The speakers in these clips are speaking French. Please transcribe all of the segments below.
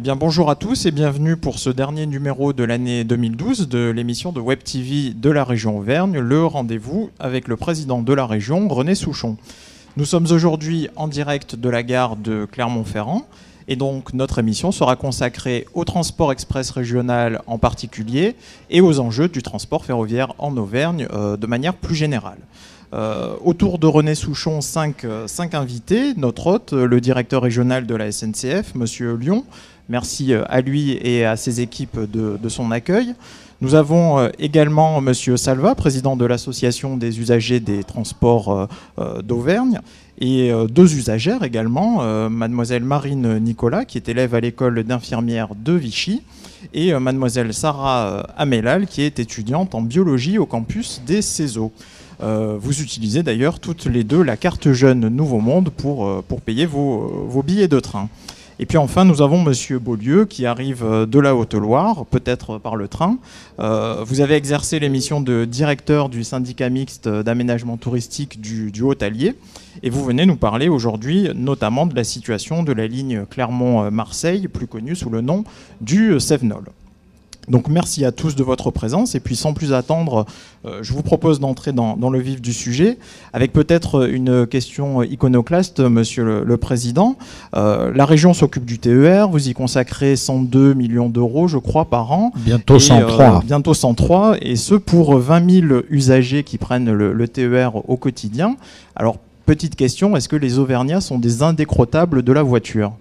bien, bonjour à tous et bienvenue pour ce dernier numéro de l'année 2012 de l'émission de Web TV de la région Auvergne, le rendez-vous avec le président de la région, René Souchon. Nous sommes aujourd'hui en direct de la gare de Clermont-Ferrand et donc notre émission sera consacrée au transport express régional en particulier et aux enjeux du transport ferroviaire en Auvergne de manière plus générale. Autour de René Souchon, cinq invités. Notre hôte, le directeur régional de la SNCF, Monsieur Lyon. Merci à lui et à ses équipes de son accueil. Nous avons également Monsieur Salva, président de l'Association des usagers des transports d'Auvergne, et deux usagères également, Mademoiselle Marine Nicolas, qui est élève à l'école d'infirmière de Vichy, et Mademoiselle Sarah Amélal, qui est étudiante en biologie au campus des CESO. Vous utilisez d'ailleurs toutes les deux la carte jeune Nouveau Monde pour payer vos billets de train. Et puis enfin, nous avons Monsieur Beaulieu qui arrive de la Haute-Loire, peut-être par le train. Vous avez exercé les missions de directeur du syndicat mixte d'aménagement touristique du Haut-Allier. Et vous venez nous parler aujourd'hui notamment de la situation de la ligne Clermont-Marseille, plus connue sous le nom du Cévenol. Donc merci à tous de votre présence et puis sans plus attendre, je vous propose d'entrer dans le vif du sujet avec peut-être une question iconoclaste, Monsieur le Président. La région s'occupe du TER, vous y consacrez 102 millions d'euros je crois par an. Bientôt 103. Bientôt 103 et ce pour 20 000 usagers qui prennent le TER au quotidien. Alors petite question, est-ce que les Auvergnats sont des indécrottables de la voiture ?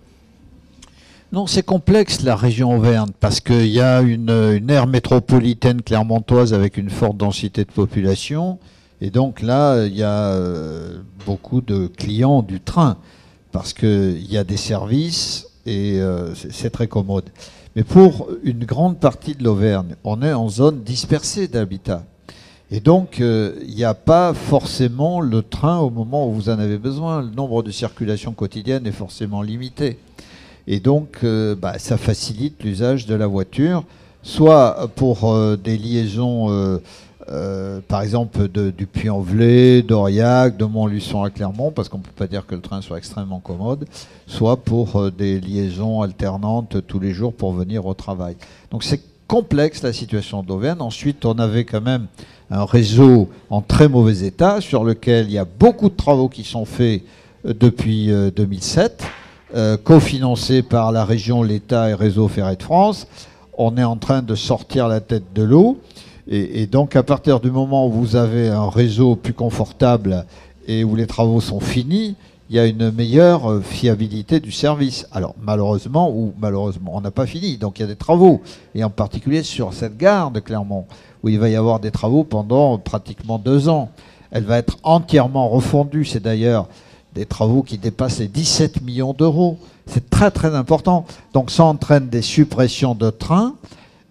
Non, c'est complexe la région Auvergne parce qu'il y a une aire métropolitaine clermontoise avec une forte densité de population et donc là il y a beaucoup de clients du train parce qu'il y a des services et c'est très commode. Mais pour une grande partie de l'Auvergne, on est en zone dispersée d'habitat. Et donc, il n'y a pas forcément le train au moment où vous en avez besoin. Le nombre de circulations quotidiennes est forcément limité. Et donc, ça facilite l'usage de la voiture, soit pour des liaisons, par exemple, du Puy-en-Velay, d'Aurillac, de Montluçon à Clermont, parce qu'on ne peut pas dire que le train soit extrêmement commode, soit pour des liaisons alternantes tous les jours pour venir au travail. Donc, c'est complexe la situation d'Auvergne. Ensuite, on avait quand même un réseau en très mauvais état, sur lequel il y a beaucoup de travaux qui sont faits depuis 2007. Cofinancé par la région, l'État et Réseau Ferré de France. On est en train de sortir la tête de l'eau. Et donc, à partir du moment où vous avez un réseau plus confortable et où les travaux sont finis, il y a une meilleure fiabilité du service. Alors, malheureusement, on n'a pas fini. Donc, il y a des travaux. Et en particulier sur cette gare de Clermont, où il va y avoir des travaux pendant pratiquement 2 ans. Elle va être entièrement refondue. C'est d'ailleurs des travaux qui dépassent les 17 millions d'euros. C'est très très important. Donc ça entraîne des suppressions de trains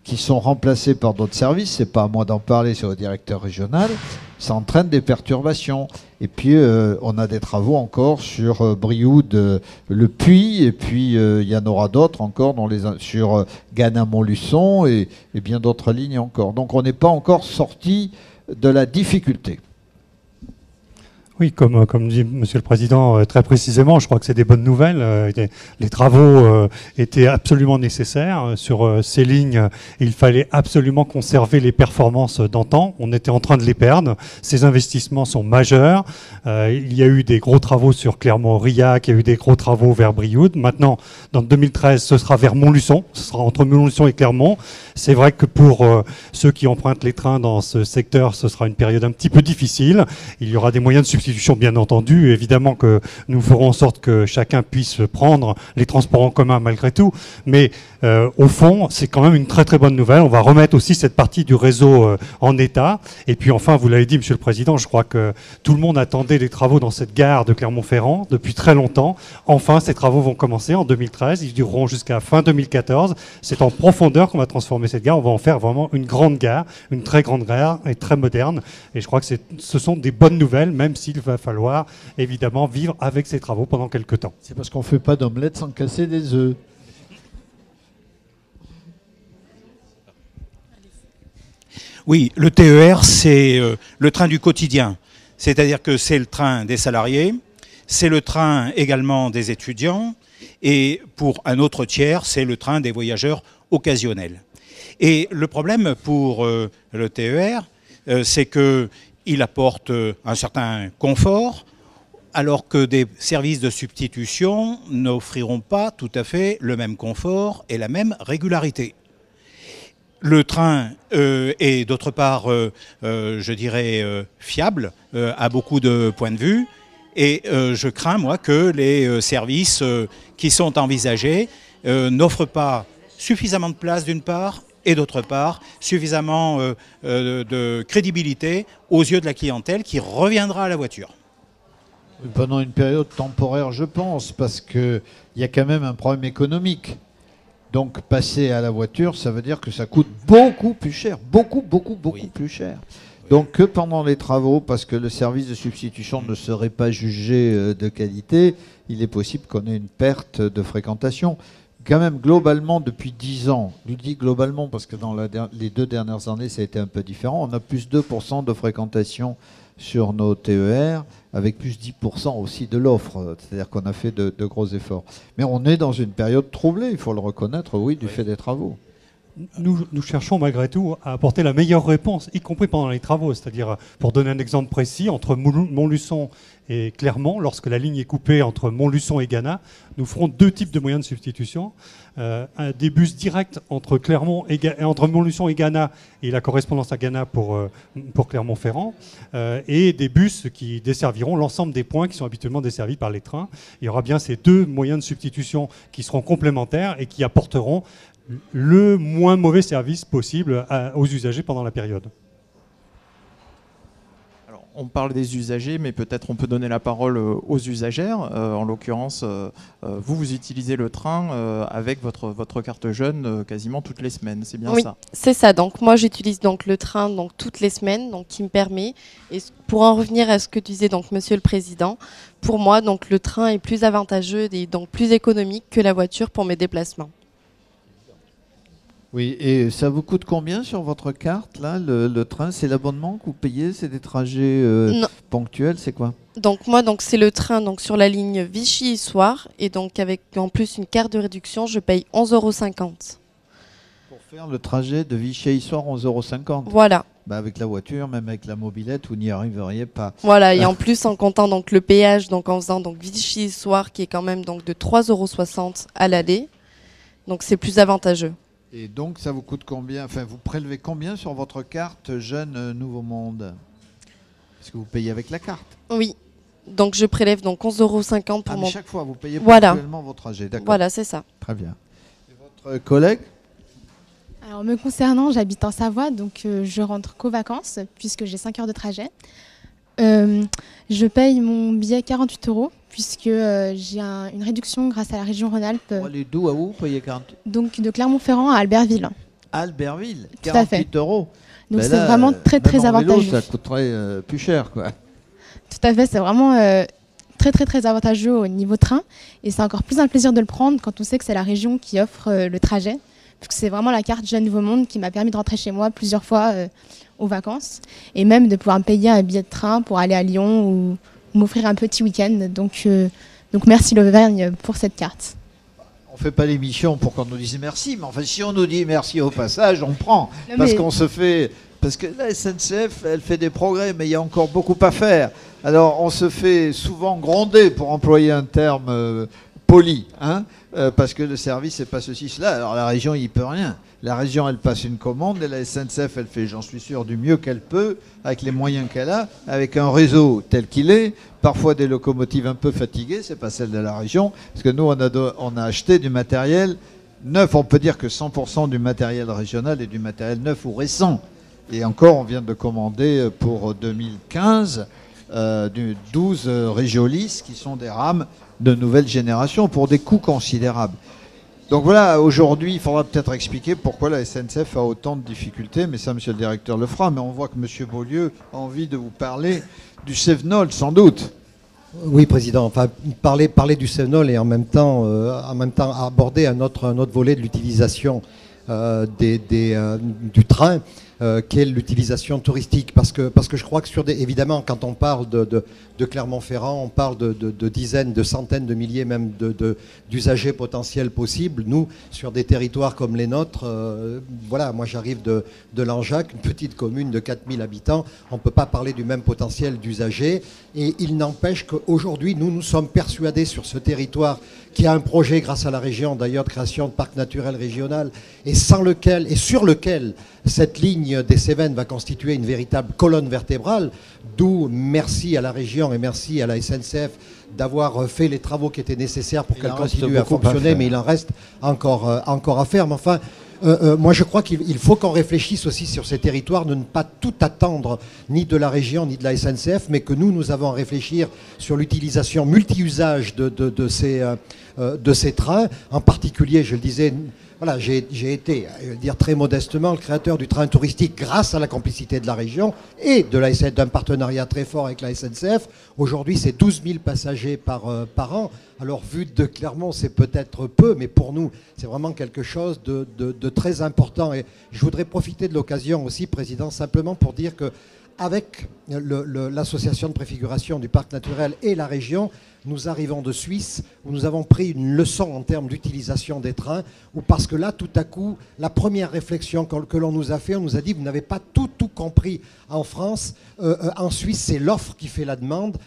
qui sont remplacés par d'autres services. C'est pas à moi d'en parler, c'est au directeur régional. Ça entraîne des perturbations. Et puis on a des travaux encore sur Brioude, le Puy, et puis il y en aura d'autres encore sur Gannat-Montluçon et bien d'autres lignes encore. Donc on n'est pas encore sorti de la difficulté. Oui, comme dit Monsieur le Président, très précisément, je crois que c'est des bonnes nouvelles. Les travaux étaient absolument nécessaires. Sur ces lignes, il fallait absolument conserver les performances d'antan. On était en train de les perdre. Ces investissements sont majeurs. Il y a eu des gros travaux sur Clermont-Aurillac, il y a eu des gros travaux vers Brioude. Maintenant, dans 2013, ce sera vers Montluçon. Ce sera entre Montluçon et Clermont. C'est vrai que pour ceux qui empruntent les trains dans ce secteur, ce sera une période un petit peu difficile. Il y aura des moyens de substitution, bien entendu. Évidemment que nous ferons en sorte que chacun puisse prendre les transports en commun malgré tout. Mais au fond, c'est quand même une très très bonne nouvelle. On va remettre aussi cette partie du réseau en état. Et puis enfin, vous l'avez dit, Monsieur le Président, je crois que tout le monde attendait les travaux dans cette gare de Clermont-Ferrand depuis très longtemps. Enfin, ces travaux vont commencer en 2013. Ils dureront jusqu'à fin 2014. C'est en profondeur qu'on va transformer cette gare. On va en faire vraiment une grande gare, une très grande gare et très moderne. Et je crois que ce sont des bonnes nouvelles, même s'il va falloir évidemment vivre avec ces travaux pendant quelques temps. C'est parce qu'on ne fait pas d'omelette sans casser des œufs. Oui, le TER, c'est le train du quotidien. C'est-à-dire que c'est le train des salariés, c'est le train également des étudiants, et pour un autre tiers, c'est le train des voyageurs occasionnels. Et le problème pour le TER, c'est qu'il apporte un certain confort, alors que des services de substitution n'offriront pas tout à fait le même confort et la même régularité. Le train est d'autre part, je dirais, fiable à beaucoup de points de vue. Et je crains, moi, que les services qui sont envisagés n'offrent pas suffisamment de place d'une part, et d'autre part, suffisamment de crédibilité aux yeux de la clientèle qui reviendra à la voiture. Pendant une période temporaire, je pense, parce qu'il y a quand même un problème économique. Donc passer à la voiture, ça veut dire que ça coûte beaucoup plus cher, beaucoup oui. Plus cher. Donc que pendant les travaux, parce que le service de substitution ne serait pas jugé de qualité, il est possible qu'on ait une perte de fréquentation. Quand même, globalement, depuis 10 ans, je dis globalement parce que dans les 2 dernières années, ça a été un peu différent, on a plus 2% de fréquentation sur nos TER, avec plus 10% aussi de l'offre. C'est-à-dire qu'on a fait de gros efforts. Mais on est dans une période troublée, il faut le reconnaître, oui, du fait des travaux. Nous cherchons malgré tout à apporter la meilleure réponse, y compris pendant les travaux. C'est-à-dire, pour donner un exemple précis, entre Montluçon et Clermont, lorsque la ligne est coupée entre Montluçon et Gannat, nous ferons 2 types de moyens de substitution. Des bus directs entre entre Montluçon et Gannat, et la correspondance à Gannat pour Clermont-Ferrand, et des bus qui desserviront l'ensemble des points qui sont habituellement desservis par les trains. Il y aura bien ces 2 moyens de substitution qui seront complémentaires et qui apporteront le moins mauvais service possible aux usagers pendant la période. Alors, on parle des usagers, mais peut-être on peut donner la parole aux usagères. En l'occurrence, vous utilisez le train avec votre carte jeune quasiment toutes les semaines, c'est bien oui, ça? C'est ça. Donc moi j'utilise donc le train donc toutes les semaines, donc qui me permet. Et pour en revenir à ce que disait donc Monsieur le Président, pour moi donc le train est plus avantageux et donc plus économique que la voiture pour mes déplacements. Oui, et ça vous coûte combien sur votre carte, là, le train? C'est l'abonnement que vous payez? C'est des trajets ponctuels? C'est quoi? Donc moi, c'est le train donc, sur la ligne Vichy-Issoire. Et donc avec en plus une carte de réduction, je paye 11,50 €. Pour faire le trajet de Vichy à Issoire, 11,50 €. Voilà. Bah avec la voiture, même avec la mobilette, vous n'y arriveriez pas. Voilà, et en plus en comptant donc, le péage, donc en faisant donc, Vichy-Issoire, qui est quand même donc, de 3,60 € à l'aller. Donc c'est plus avantageux. Et donc, ça vous coûte combien? Enfin, vous prélevez combien sur votre carte Jeune Nouveau Monde? Est-ce que vous payez avec la carte? Oui. Donc, je prélève donc 11,50 € pour mais chaque fois, vous payez voilà. ponctuellement vos trajets. D'accord. Voilà, c'est ça. Très bien. Et votre collègue? Alors, me concernant, j'habite en Savoie, donc je rentre qu'aux vacances, puisque j'ai 5 heures de trajet. Je paye mon billet 48 €, puisque j'ai une réduction grâce à la région Rhône-Alpes. Pour aller d'où à où vous payez 48? Donc de Clermont-Ferrand à Albertville. Albertville, 48 Tout à fait. €. Donc ben c'est là, vraiment très avantageux. Vélo, ça coûterait plus cher, quoi. Tout à fait, c'est vraiment très avantageux au niveau train. Et c'est encore plus un plaisir de le prendre quand on sait que c'est la région qui offre le trajet. Parce que c'est vraiment la carte Jeune Nouveau Monde qui m'a permis de rentrer chez moi plusieurs fois aux vacances. Et même de pouvoir me payer un billet de train pour aller à Lyon ou m'offrir un petit week-end. Donc merci l'Auvergne pour cette carte. On ne fait pas l'émission pour qu'on nous dise merci, mais enfin si on nous dit merci au passage, on prend. Parce que la SNCF, elle fait des progrès, mais il y a encore beaucoup à faire. Alors on se fait souvent gronder, pour employer un terme poli, hein, parce que le service n'est pas ceci, cela. Alors la région, il n'y peut rien. La région, elle passe une commande et la SNCF, elle fait, j'en suis sûr, du mieux qu'elle peut, avec les moyens qu'elle a, avec un réseau tel qu'il est, parfois des locomotives un peu fatiguées, c'est pas celle de la région, parce que nous, on a acheté du matériel neuf. On peut dire que 100% du matériel régional est du matériel neuf ou récent. Et encore, on vient de commander pour 2015 du 12 Régiolis, qui sont des rames de nouvelle génération, pour des coûts considérables. Donc voilà, aujourd'hui, il faudra peut-être expliquer pourquoi la SNCF a autant de difficultés, mais ça, monsieur le directeur le fera. Mais on voit que monsieur Beaulieu a envie de vous parler du Cévenol, sans doute. Oui, Président. Enfin, parler du Cévenol et en même temps aborder un autre volet de l'utilisation du train. qu'est l'utilisation touristique. Parce que je crois que évidemment, quand on parle de Clermont-Ferrand, on parle de dizaines, de centaines de milliers même d'usagers potentiels possibles. Nous, sur des territoires comme les nôtres, voilà, moi j'arrive de Langeac, une petite commune de 4000 habitants, on ne peut pas parler du même potentiel d'usagers. Et il n'empêche qu'aujourd'hui, nous sommes persuadés sur ce territoire qui a un projet grâce à la région d'ailleurs de création de parc naturel régional et sur lequel cette ligne des Cévennes va constituer une véritable colonne vertébrale, d'où merci à la région et merci à la SNCF d'avoir fait les travaux qui étaient nécessaires pour qu'elle continue à fonctionner, mais il en reste encore à faire. Mais enfin, moi je crois qu'il faut qu'on réfléchisse aussi sur ces territoires, de ne pas tout attendre ni de la région ni de la SNCF, mais que nous avons à réfléchir sur l'utilisation multi-usage de ces trains. En particulier, je le disais, voilà, j'ai été, je veux dire très modestement, le créateur du train touristique grâce à la complicité de la région et d'un partenariat très fort avec la SNCF. Aujourd'hui, c'est 12 000 passagers par an. Alors, vu de Clermont, c'est peut-être peu, mais pour nous, c'est vraiment quelque chose de très important. Et je voudrais profiter de l'occasion aussi, Président, simplement pour dire que avec l'association de préfiguration du parc naturel et la région, nous arrivons de Suisse, où nous avons pris une leçon en termes d'utilisation des trains, parce que là, tout à coup, la première réflexion que l'on nous a fait, on nous a dit, vous n'avez pas tout compris en France. En Suisse, c'est l'offre qui fait la demande.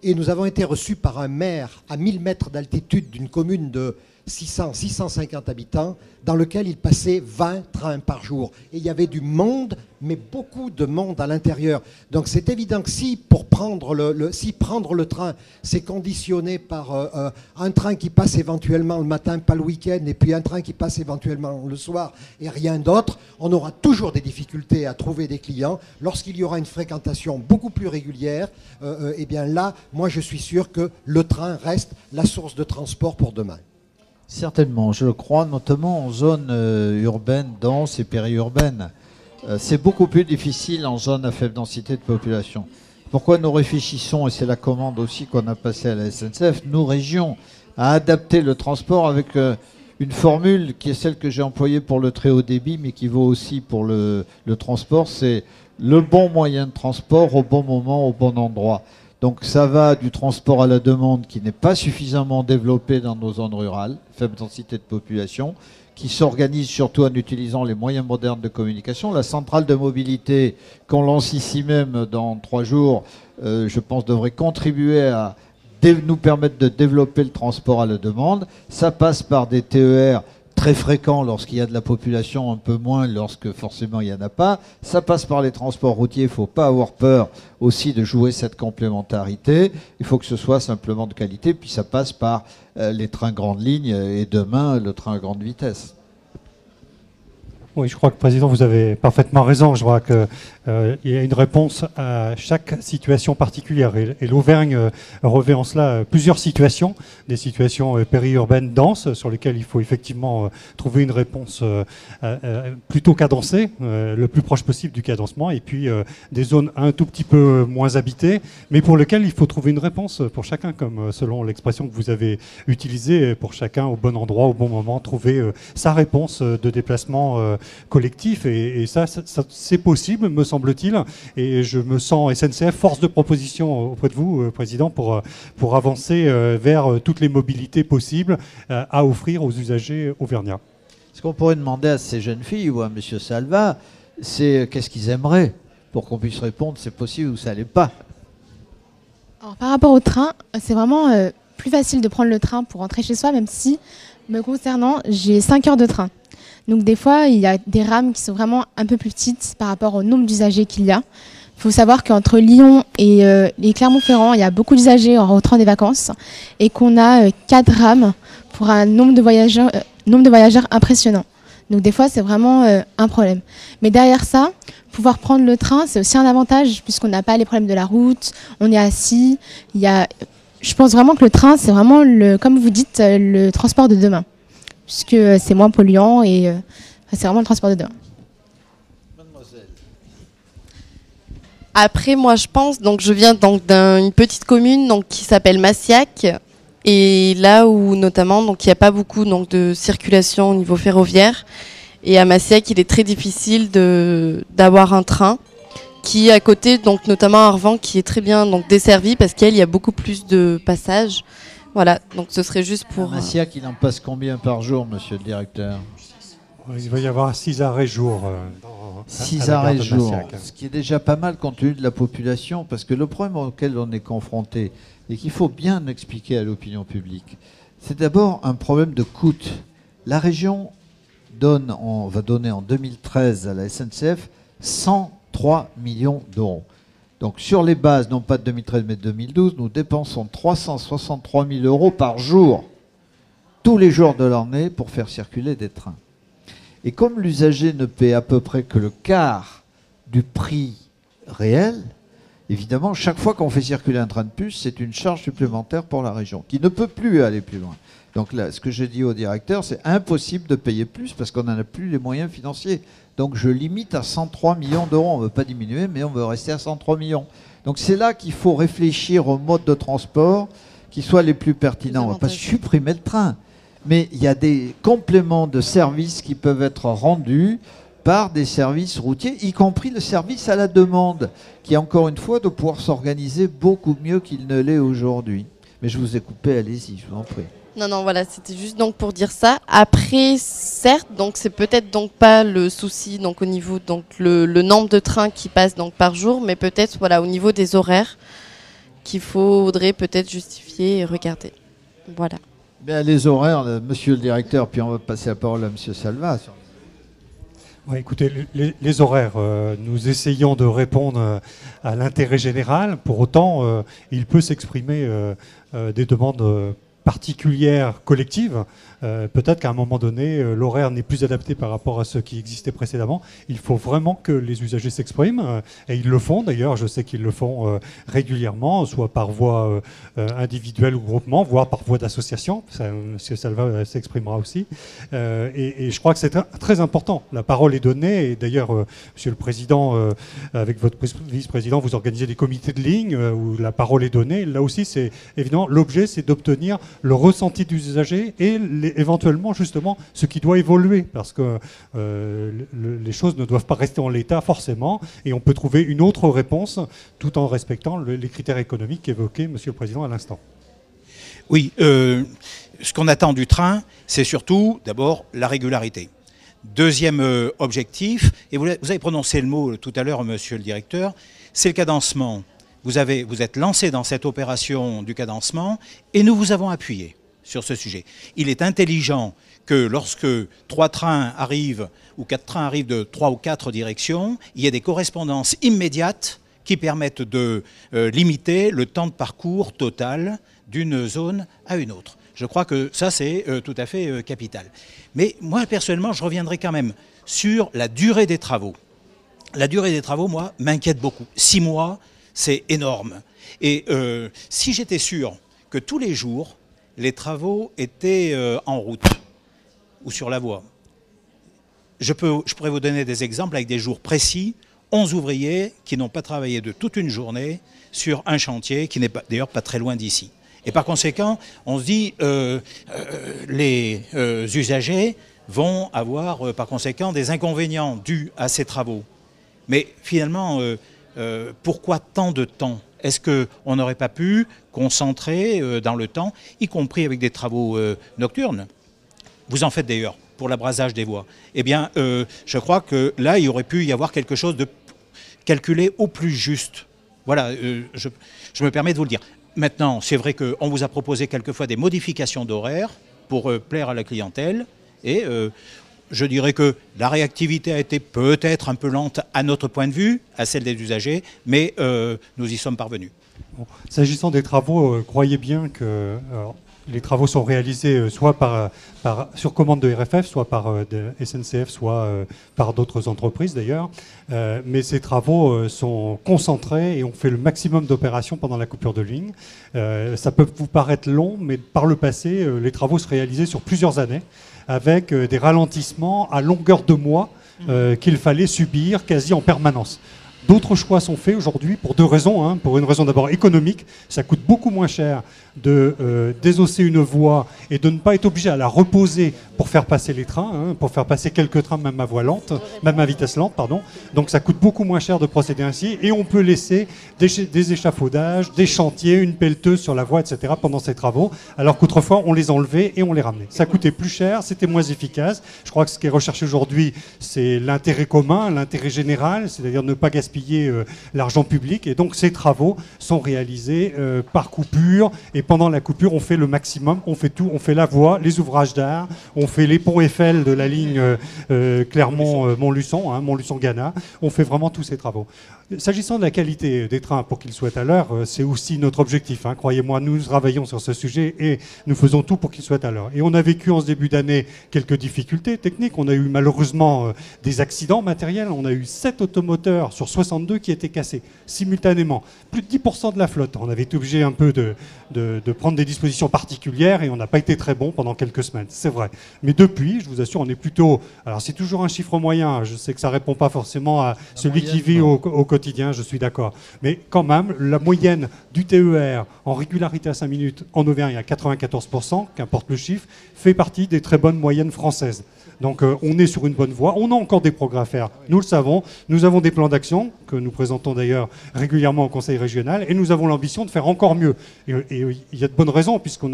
Et nous avons été reçus par un maire à 1000 mètres d'altitude d'une commune de 650 habitants, dans lequel il passait 20 trains par jour. Et il y avait du monde, mais beaucoup de monde à l'intérieur. Donc c'est évident que si prendre le train, c'est conditionné par un train qui passe éventuellement le matin, pas le week-end, et puis un train qui passe éventuellement le soir, et rien d'autre, on aura toujours des difficultés à trouver des clients. Lorsqu'il y aura une fréquentation beaucoup plus régulière, eh bien là, moi je suis sûr que le train reste la source de transport pour demain. Certainement, je le crois, notamment en zone urbaine, dense et périurbaine. C'est beaucoup plus difficile en zone à faible densité de population. Pourquoi nous réfléchissons, et c'est la commande aussi qu'on a passée à la SNCF, nous, régions, à adapter le transport avec une formule qui est celle que j'ai employée pour le très haut débit, mais qui vaut aussi pour le transport, c'est le bon moyen de transport au bon moment, au bon endroit. Donc ça va du transport à la demande qui n'est pas suffisamment développé dans nos zones rurales, faible densité de population, qui s'organise surtout en utilisant les moyens modernes de communication. La centrale de mobilité qu'on lance ici même dans 3 jours, je pense, devrait contribuer à nous permettre de développer le transport à la demande. Ça passe par des TER très fréquents lorsqu'il y a de la population, un peu moins lorsque forcément il n'y en a pas. Ça passe par les transports routiers, il ne faut pas avoir peur aussi de jouer cette complémentarité. Il faut que ce soit simplement de qualité, puis ça passe par les trains grande ligne et demain le train à grande vitesse. Oui, je crois que, Président, vous avez parfaitement raison. Je crois qu'il y a une réponse à chaque situation particulière. Et l'Auvergne revêt en cela plusieurs situations, des situations périurbaines denses sur lesquelles il faut effectivement trouver une réponse plutôt cadencée, le plus proche possible du cadencement, et puis des zones un tout petit peu moins habitées, mais pour lesquelles il faut trouver une réponse pour chacun, comme selon l'expression que vous avez utilisée, pour chacun au bon endroit, au bon moment, trouver sa réponse de déplacement collectif, et ça c'est possible, me semble-t-il, et je me sens SNCF force de proposition auprès de vous, Président, pour avancer vers toutes les mobilités possibles à offrir aux usagers auvergnats. Ce qu'on pourrait demander à ces jeunes filles ou à M. Salva, c'est qu'est-ce qu'ils aimeraient pour qu'on puisse répondre c'est possible ou ça l'est pas. Alors, par rapport au train, c'est vraiment plus facile de prendre le train pour rentrer chez soi, même si, me concernant, j'ai 5 heures de train. Donc des fois, il y a des rames qui sont vraiment un peu plus petites par rapport au nombre d'usagers qu'il y a. Il faut savoir qu'entre Lyon et Clermont-Ferrand, il y a beaucoup d'usagers en rentrant des vacances et qu'on a 4 rames pour un nombre de voyageurs impressionnant. Donc des fois, c'est vraiment un problème. Mais derrière ça, pouvoir prendre le train, c'est aussi un avantage puisqu'on n'a pas les problèmes de la route, on est assis. Je pense vraiment que le train, c'est vraiment, comme vous dites, le transport de demain. Puisque c'est moins polluant et c'est vraiment le transport de demain. Mademoiselle. Après, moi, je pense, donc je viens donc d'une petite commune donc qui s'appelle Massiac, et là où notamment donc il n'y a pas beaucoup donc de circulation au niveau ferroviaire, Et à Massiac, il est très difficile d'avoir un train qui est à côté, donc notamment Arvan, qui est très bien donc desservi parce qu'il y a beaucoup plus de passages. Voilà, donc ce serait juste pour... Massiac, il en passe combien par jour, monsieur le directeur? Il va y avoir 6 arrêts jour. 6 arrêts jour, ce qui est déjà pas mal compte tenu de la population, parce que le problème auquel on est confronté, et qu'il faut bien expliquer à l'opinion publique, c'est d'abord un problème de coût. La région va donner en 2013 à la SNCF 103 millions d'euros. Donc sur les bases, non pas de 2013 mais de 2012, nous dépensons 363 000 euros par jour, tous les jours de l'année, pour faire circuler des trains. Et comme l'usager ne paie à peu près que le quart du prix réel, évidemment, chaque fois qu'on fait circuler un train de plus, c'est une charge supplémentaire pour la région, qui ne peut plus aller plus loin. Donc là, ce que je dis au directeur, c'est impossible de payer plus parce qu'on n'en a plus les moyens financiers. Donc je limite à 103 millions d'euros. On ne veut pas diminuer, mais on veut rester à 103 millions. Donc c'est là qu'il faut réfléchir aux modes de transport qui soient les plus pertinents. On ne va pas supprimer le train. Mais il y a des compléments de services qui peuvent être rendus par des services routiers, y compris le service à la demande, qui, encore une fois, doit pouvoir s'organiser beaucoup mieux qu'il ne l'est aujourd'hui. Mais je vous ai coupé, allez-y, je vous en prie. Non, voilà, c'était juste donc pour dire ça. Après, certes, donc c'est peut-être donc pas le souci donc au niveau donc le nombre de trains qui passent donc par jour, mais peut-être voilà au niveau des horaires qu'il faudrait peut-être justifier et regarder. Voilà. Bien, les horaires, monsieur le directeur, puis on va passer la parole à monsieur Salva. Ouais, écoutez, les horaires, nous essayons de répondre à l'intérêt général. Pour autant, il peut s'exprimer des demandes particulières collectives. Peut-être qu'à un moment donné, l'horaire n'est plus adapté par rapport à ce qui existait précédemment. Il faut vraiment que les usagers s'expriment, et ils le font d'ailleurs. Je sais qu'ils le font régulièrement, soit par voie individuelle ou groupement, voire par voie d'association. M. Salva s'exprimera aussi. Et je crois que c'est très important. La parole est donnée, et d'ailleurs, Monsieur le Président, avec votre vice-président, vous organisez des comités de ligne où la parole est donnée. Là aussi, c'est évidemment, l'objet, c'est d'obtenir le ressenti des usagers et éventuellement justement ce qui doit évoluer, parce que les choses ne doivent pas rester en l'état forcément, et on peut trouver une autre réponse tout en respectant les critères économiques qu'évoquait Monsieur le Président à l'instant. Oui, ce qu'on attend du train, c'est surtout d'abord la régularité. Deuxième objectif, et vous avez prononcé le mot tout à l'heure, Monsieur le Directeur, c'est le cadencement. Vous êtes lancé dans cette opération du cadencement et nous vous avons appuyé sur ce sujet. Il est intelligent que lorsque 3 trains arrivent ou 4 trains arrivent de 3 ou 4 directions, il y ait des correspondances immédiates qui permettent de limiter le temps de parcours total d'une zone à une autre. Je crois que ça, c'est tout à fait capital. Mais moi, personnellement, je reviendrai quand même sur la durée des travaux. La durée des travaux, moi, m'inquiète beaucoup. 6 mois, c'est énorme. Et si j'étais sûr que tous les jours, les travaux étaient en route ou sur la voie, je pourrais vous donner des exemples avec des jours précis. 11 ouvriers qui n'ont pas travaillé de toute une journée sur un chantier qui n'est d'ailleurs pas très loin d'ici. Et par conséquent, on se dit les usagers vont avoir par conséquent des inconvénients dus à ces travaux. Mais finalement, pourquoi tant de temps? Est-ce qu'on n'aurait pas pu concentrer dans le temps, y compris avec des travaux nocturnes? Vous en faites d'ailleurs pour l'abrasage des voies. Eh bien, je crois que là, il aurait pu y avoir quelque chose de calculé au plus juste. Voilà, je me permets de vous le dire. Maintenant, c'est vrai qu'on vous a proposé quelquefois des modifications d'horaire pour plaire à la clientèle, et je dirais que la réactivité a été peut-être un peu lente à notre point de vue, à celle des usagers, mais nous y sommes parvenus. Bon, s'agissant des travaux, croyez bien que les travaux sont réalisés soit sur commande de RFF, soit par de SNCF, soit par d'autres entreprises d'ailleurs. Mais ces travaux sont concentrés et on fait le maximum d'opérations pendant la coupure de ligne. Ça peut vous paraître long, mais par le passé, les travaux se réalisaient sur plusieurs années, avec des ralentissements à longueur de mois qu'il fallait subir quasi en permanence. D'autres choix sont faits aujourd'hui pour 2 raisons. Pour une raison d'abord économique, ça coûte beaucoup moins cher de désosser une voie et de ne pas être obligé à la reposer pour faire passer les trains, hein, pour faire passer quelques trains même à voie lente, même à vitesse lente, pardon. Donc ça coûte beaucoup moins cher de procéder ainsi et on peut laisser des échafaudages, des chantiers, une pelleteuse sur la voie, etc. pendant ces travaux, alors qu'autrefois on les enlevait et on les ramenait. Ça coûtait plus cher, c'était moins efficace. Je crois que ce qui est recherché aujourd'hui, c'est l'intérêt commun, l'intérêt général, c'est-à-dire ne pas gaspiller l'argent public. Et donc ces travaux sont réalisés par coupure et pendant la coupure, on fait le maximum, on fait tout, on fait la voie, les ouvrages d'art, on fait les ponts Eiffel de la ligne Clermont-Montluçon, hein, Montluçon-Ghana, on fait vraiment tous ces travaux. S'agissant de la qualité des trains pour qu'ils soient à l'heure, c'est aussi notre objectif. Hein. Croyez-moi, nous travaillons sur ce sujet et nous faisons tout pour qu'ils soient à l'heure. Et on a vécu en ce début d'année quelques difficultés techniques. On a eu malheureusement des accidents matériels. On a eu 7 automoteurs sur 62 qui étaient cassés simultanément. Plus de 10% de la flotte. On avait été obligé un peu de prendre des dispositions particulières et on n'a pas été très bon pendant quelques semaines. C'est vrai. Mais depuis, je vous assure, on est plutôt... Alors c'est toujours un chiffre moyen. Je sais que ça ne répond pas forcément à celui qui vit au quotidien, je suis d'accord. Mais quand même, la moyenne du TER en régularité à 5 minutes en Auvergne à 94%, qu'importe le chiffre, fait partie des très bonnes moyennes françaises. Donc on est sur une bonne voie. On a encore des progrès à faire, nous le savons. Nous avons des plans d'action que nous présentons d'ailleurs régulièrement au Conseil régional et nous avons l'ambition de faire encore mieux. Et il y a de bonnes raisons puisqu'on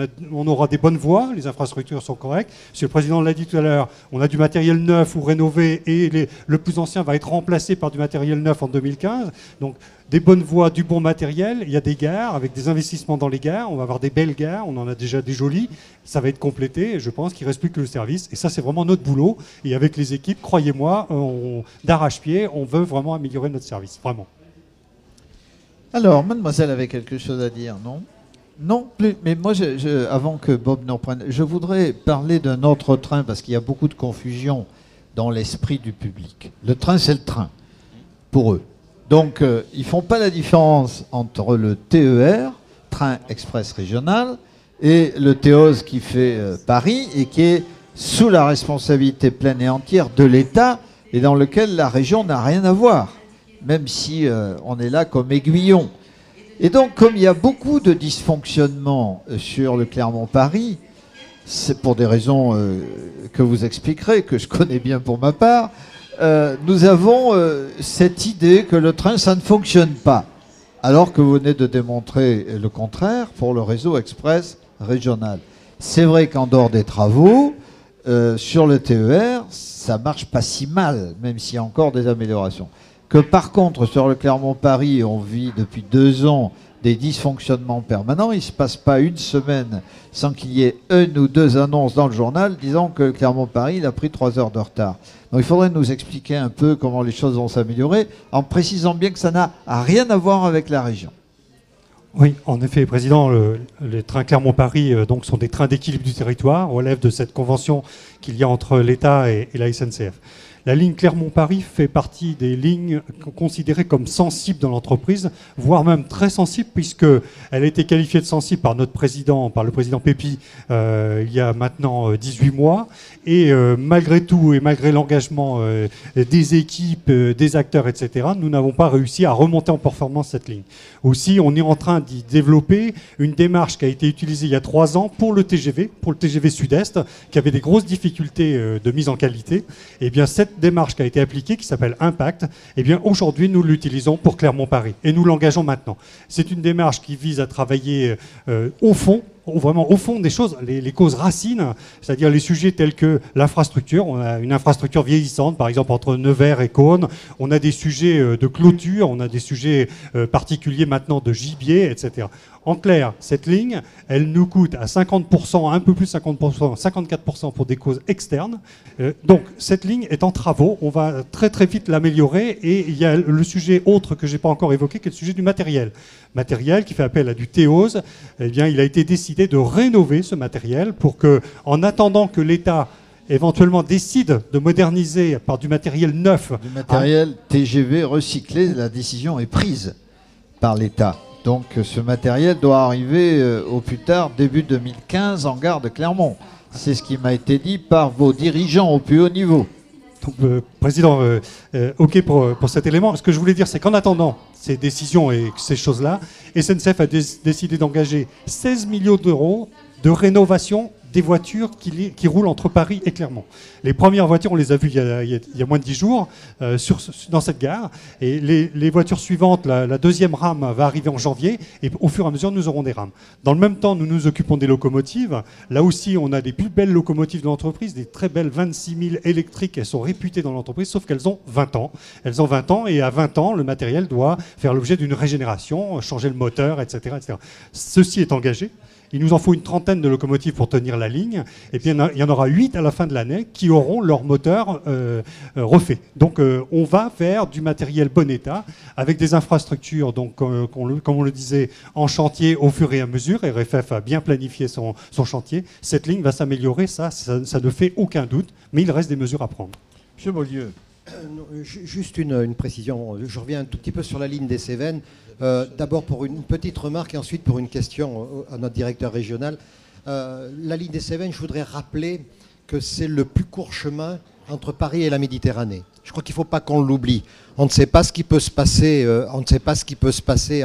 aura des bonnes voies, les infrastructures sont correctes. Monsieur le Président l'a dit tout à l'heure, on a du matériel neuf ou rénové et le plus ancien va être remplacé par du matériel neuf en 2015. Donc des bonnes voies, du bon matériel. Il y a des gares avec des investissements dans les gares. On va avoir des belles gares. On en a déjà des jolies. Ça va être complété. Et je pense qu'il ne reste plus que le service. Et ça, c'est vraiment notre boulot. Et avec les équipes, croyez-moi, d'arrache-pied, on veut vraiment améliorer notre service. Vraiment. Alors, mademoiselle avait quelque chose à dire, non? Non, plus. Mais moi, avant que Bob nous reprenne, je voudrais parler d'un autre train parce qu'il y a beaucoup de confusion dans l'esprit du public. Le train, c'est le train, pour eux. Donc, ils ne font pas la différence entre le TER, train express régional, et le TEOS qui fait Paris et qui est sous la responsabilité pleine et entière de l'État et dans lequel la région n'a rien à voir, même si on est là comme aiguillon. Et donc, comme il y a beaucoup de dysfonctionnements sur le Clermont-Paris, c'est pour des raisons que vous expliquerez, que je connais bien pour ma part, nous avons cette idée que le train, ça ne fonctionne pas. Alors que vous venez de démontrer le contraire pour le réseau express régional. C'est vrai qu'en dehors des travaux, sur le TER, ça marche pas si mal, même s'il y a encore des améliorations. Que par contre, sur le Clermont-Paris, on vit depuis 2 ans des dysfonctionnements permanents. Il ne se passe pas une semaine sans qu'il y ait 1 ou 2 annonces dans le journal disant que Clermont-Paris il a pris 3 heures de retard. Donc il faudrait nous expliquer un peu comment les choses vont s'améliorer, en précisant bien que ça n'a rien à voir avec la région. Oui, en effet, Président, les trains Clermont-Paris donc sont des trains d'équilibre du territoire, relèvent de cette convention qu'il y a entre l'État et la SNCF. La ligne Clermont-Paris fait partie des lignes considérées comme sensibles dans l'entreprise, voire même très sensibles, puisqu'elle a été qualifiée de sensible par notre président, par le président Pépi, il y a maintenant 18 mois. Et malgré tout, et malgré l'engagement des équipes, des acteurs, etc., nous n'avons pas réussi à remonter en performance cette ligne. Aussi, on est en train d'y développer une démarche qui a été utilisée il y a 3 ans pour le TGV Sud-Est, qui avait des grosses difficultés de mise en qualité. Et bien, cette démarche qui a été appliquée, qui s'appelle Impact, eh bien aujourd'hui nous l'utilisons pour Clermont-Paris et nous l'engageons maintenant. C'est une démarche qui vise à travailler au fond, vraiment au fond des choses, les causes racines, c'est-à-dire les sujets tels que l'infrastructure. On a une infrastructure vieillissante, par exemple entre Nevers et Caunes. On a des sujets de clôture, on a des sujets particuliers maintenant de gibier, etc. En clair, cette ligne, elle nous coûte à 50%, un peu plus de 50%, 54% pour des causes externes. Donc cette ligne est en travaux, on va très très vite l'améliorer et il y a le sujet autre que je n'ai pas encore évoqué qui est le sujet du matériel. Matériel qui fait appel à du TEOS, eh bien il a été décidé de rénover ce matériel pour que, en attendant que l'État éventuellement décide de moderniser par du matériel neuf. Du matériel TGV recyclé, la décision est prise par l'État. Donc ce matériel doit arriver au plus tard début 2015 en gare de Clermont. C'est ce qui m'a été dit par vos dirigeants au plus haut niveau. Donc, Président, OK pour cet élément. Ce que je voulais dire, c'est qu'en attendant ces décisions et ces choses-là, SNCF a décidé d'engager 16 millions d'euros de rénovation des voitures qui roulent entre Paris et Clermont. Les premières voitures, on les a vues il y a moins de 10 jours dans cette gare. Et les voitures suivantes, la deuxième rame va arriver en janvier. Et au fur et à mesure, nous aurons des rames. Dans le même temps, nous nous occupons des locomotives. Là aussi, on a des plus belles locomotives de l'entreprise, des très belles 26 000 électriques. Elles sont réputées dans l'entreprise, sauf qu'elles ont 20 ans. Elles ont 20 ans et à 20 ans, le matériel doit faire l'objet d'une régénération, changer le moteur, etc., etc. Ceci est engagé. Il nous en faut une trentaine de locomotives pour tenir la ligne. Et puis il y en aura 8 à la fin de l'année qui auront leur moteur refait. Donc on va vers du matériel bon état avec des infrastructures, donc, comme on le disait, en chantier au fur et à mesure. RFF a bien planifié son chantier. Cette ligne va s'améliorer, ça ne fait aucun doute. Mais il reste des mesures à prendre. Monsieur Beaulieu. Juste une précision. Je reviens un tout petit peu sur la ligne des Cévennes. D'abord pour une petite remarque et ensuite pour une question à notre directeur régional. La ligne des Cévennes, je voudrais rappeler que c'est le plus court chemin entre Paris et la Méditerranée. Je crois qu'il ne faut pas qu'on l'oublie. On ne sait pas ce qui peut se passer. On ne sait pas ce qui peut se passer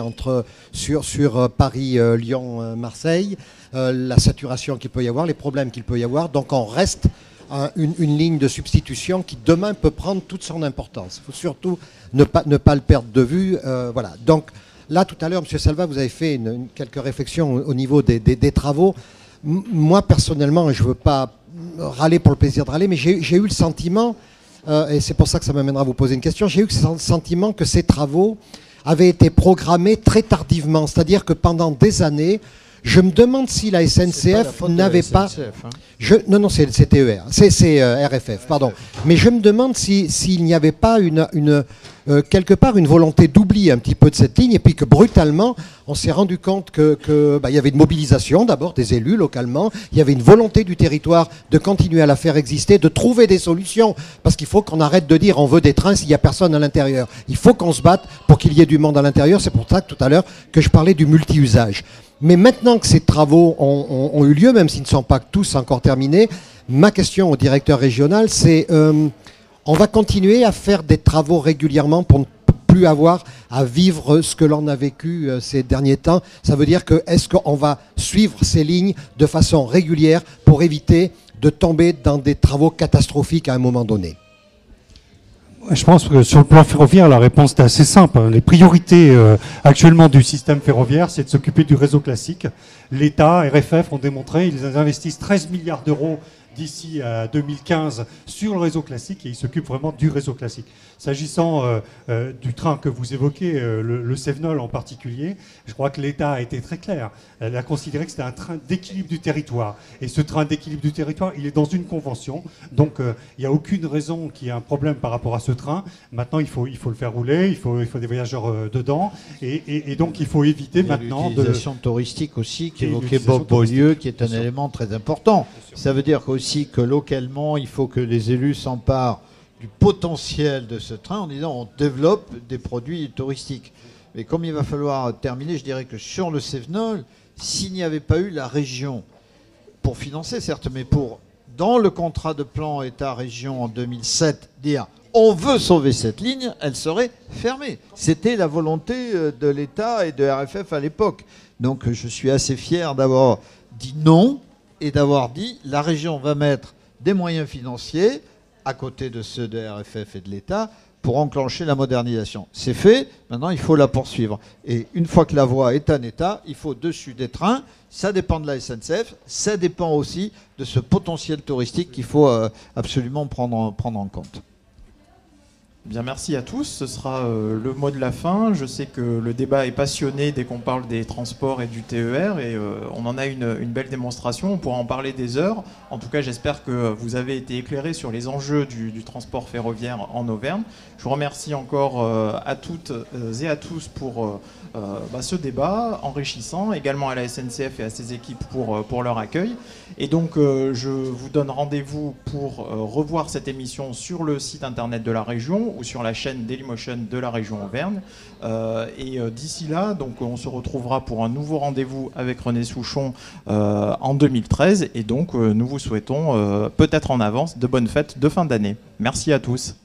sur Paris, Lyon, Marseille, la saturation qu'il peut y avoir, les problèmes qu'il peut y avoir. Donc on reste une ligne de substitution qui demain peut prendre toute son importance. Il faut surtout ne pas le perdre de vue. Voilà. Donc là, tout à l'heure, M. Salva, vous avez fait quelques réflexions au niveau des travaux. Moi, personnellement, je ne veux pas râler pour le plaisir de râler, mais j'ai eu le sentiment, et c'est pour ça que ça m'amènera à vous poser une question, j'ai eu le sentiment que ces travaux avaient été programmés très tardivement. C'est-à-dire que pendant des années, je me demande si la SNCF n'avait pas... Non, c'est TER, c'est RFF, pardon. Mais je me demande s'il n'y avait pas quelque part une volonté d'oubli un petit peu de cette ligne, et puis que brutalement, on s'est rendu compte qu'il y avait une mobilisation d'abord des élus localement, il y avait une volonté du territoire de continuer à la faire exister, de trouver des solutions, parce qu'il faut qu'on arrête de dire on veut des trains s'il n'y a personne à l'intérieur. Il faut qu'on se batte pour qu'il y ait du monde à l'intérieur, c'est pour ça que tout à l'heure que je parlais du multi-usage. Mais maintenant que ces travaux ont eu lieu, même s'ils ne sont pas tous encore terminés, ma question au directeur régional, c'est on va continuer à faire des travaux régulièrement pour ne plus avoir à vivre ce que l'on a vécu ces derniers temps. Ça veut dire que est-ce qu'on va suivre ces lignes de façon régulière pour éviter de tomber dans des travaux catastrophiques à un moment donné? Je pense que sur le plan ferroviaire, la réponse est assez simple. Les priorités actuellement du système ferroviaire, c'est de s'occuper du réseau classique. L'État, RFF ont démontré, ils investissent 13 milliards d'euros d'ici à 2015 sur le réseau classique et ils s'occupent vraiment du réseau classique. S'agissant du train que vous évoquez, le Cévenol en particulier, je crois que l'État a été très clair. Elle a considéré que c'était un train d'équilibre du territoire. Et ce train d'équilibre du territoire, il est dans une convention. Donc il n'y a aucune raison qu'il y ait un problème par rapport à ce train. Maintenant, il faut le faire rouler, il faut des voyageurs dedans. Et donc il faut éviter maintenant l'utilisation touristique aussi, qu'évoquait Bob Beaulieu, qui est un élément très important. Ça veut dire aussi que localement, il faut que les élus s'emparent du potentiel de ce train en disant on développe des produits touristiques. Mais comme il va falloir terminer, je dirais que sur le Cévenol, s'il n'y avait pas eu la région pour financer, certes, mais pour, dans le contrat de plan État-région en 2007, dire on veut sauver cette ligne, elle serait fermée. C'était la volonté de l'État et de RFF à l'époque. Donc je suis assez fier d'avoir dit non et d'avoir dit la région va mettre des moyens financiers à côté de ceux de RFF et de l'État pour enclencher la modernisation. C'est fait, maintenant il faut la poursuivre. Et une fois que la voie est en état, il faut dessus des trains, ça dépend de la SNCF, ça dépend aussi de ce potentiel touristique qu'il faut absolument prendre en compte. Bien, merci à tous. Ce sera le mot de la fin. Je sais que le débat est passionné dès qu'on parle des transports et du TER et on en a une belle démonstration. On pourra en parler des heures. En tout cas, j'espère que vous avez été éclairés sur les enjeux du transport ferroviaire en Auvergne. Je vous remercie encore à toutes et à tous pour ce débat enrichissant, également à la SNCF et à ses équipes pour leur accueil. Et donc, je vous donne rendez-vous pour revoir cette émission sur le site internet de la région Dailymotion ou sur la chaîne Dailymotion de la région Auvergne. D'ici là, donc, on se retrouvera pour un nouveau rendez-vous avec René Souchon en 2013. Et donc, nous vous souhaitons, peut-être en avance, de bonnes fêtes de fin d'année. Merci à tous.